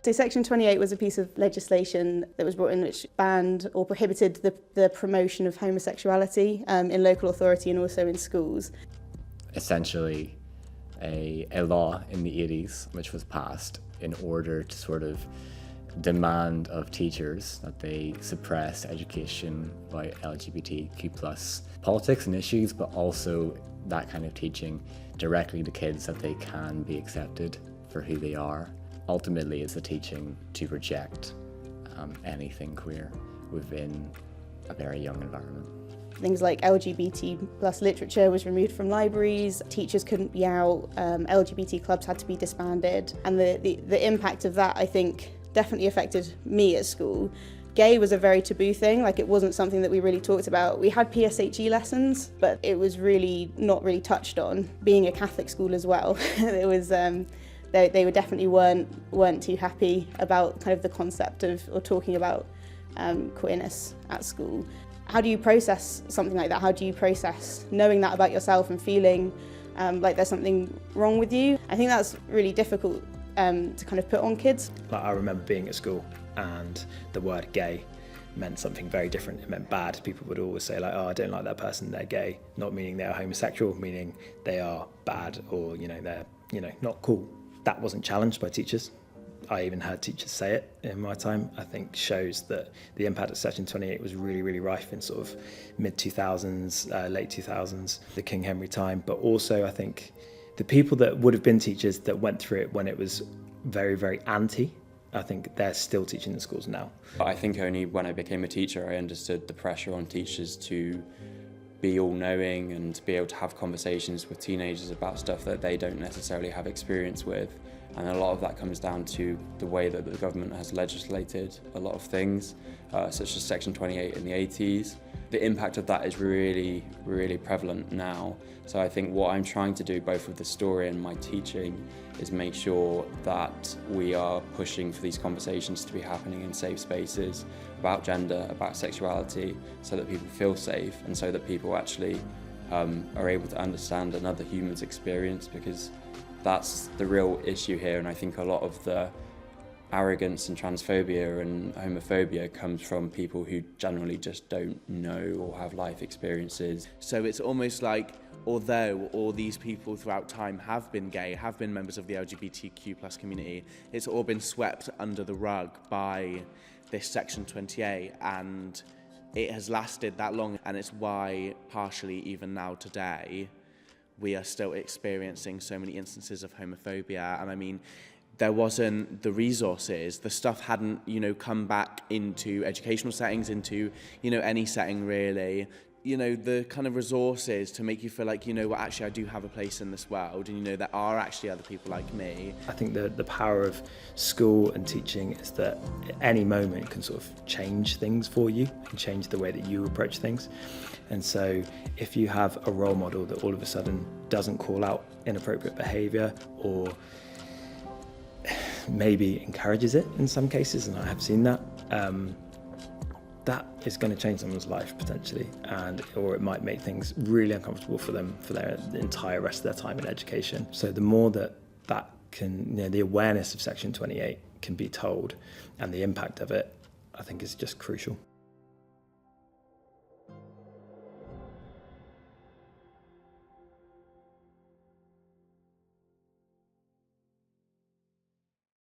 So Section 28 was a piece of legislation that was brought in which banned or prohibited the promotion of homosexuality in local authority and also in schools. Essentially, a law in the 80s which was passed in order to sort of demand of teachers that they suppress education by LGBTQ+ politics and issues, but also that kind of teaching directly to kids that they can be accepted for who they are. Ultimately, it's the teaching to reject anything queer within a very young environment. Things like LGBT+ literature was removed from libraries, teachers couldn't be out, LGBT clubs had to be disbanded, and the impact of that, I think, definitely affected me at school. Gay was a very taboo thing, like it wasn't something that we really talked about. We had PSHE lessons, but it was really not really touched on. Being a Catholic school as well, it was they were definitely weren't too happy about kind of the concept of or talking about queerness at school. How do you process something like that? How do you process knowing that about yourself and feeling like there's something wrong with you? I think that's really difficult to kind of put on kids. Like, I remember being at school and the word gay meant something very different. It meant bad. People would always say like, oh, I don't like that person, they're gay. Not meaning they're homosexual, meaning they are bad or, they're, not cool. That wasn't challenged by teachers. I even heard teachers say it in my time. I think shows that the impact of Section 28 was really, really rife in sort of mid-2000s, late 2000s, the King Henry time. But also I think the people that would have been teachers that went through it when it was very, very anti, I think they're still teaching in schools now. I think only when I became a teacher I understood the pressure on teachers to be all-knowing and to be able to have conversations with teenagers about stuff that they don't necessarily have experience with. And a lot of that comes down to the way that the government has legislated a lot of things, such as Section 28 in the 80s. The impact of that is really, really prevalent now. So I think what I'm trying to do, both with the story and my teaching, is make sure that we are pushing for these conversations to be happening in safe spaces about gender, about sexuality, so that people feel safe and so that people actually are able to understand another human's experience, because that's the real issue here. And I think a lot of the arrogance and transphobia and homophobia comes from people who generally just don't know or have life experiences. So it's almost like, although all these people throughout time have been gay, have been members of the LGBTQ+ community, it's all been swept under the rug by this Section 28, and it has lasted that long, and it's why partially even now today we are still experiencing so many instances of homophobia. And I mean, there wasn't the resources, the stuff hadn't, come back into educational settings, into, any setting really. The kind of resources to make you feel like, well, actually I do have a place in this world, and there are actually other people like me. I think the power of school and teaching is that at any moment it can sort of change things for you and change the way that you approach things. And so if you have a role model that all of a sudden doesn't call out inappropriate behaviour or maybe encourages it in some cases, and I have seen that, that is going to change someone's life potentially, or it might make things really uncomfortable for them for their entire rest of their time in education. So the more that can, the awareness of Section 28 can be told and the impact of it, I think is just crucial.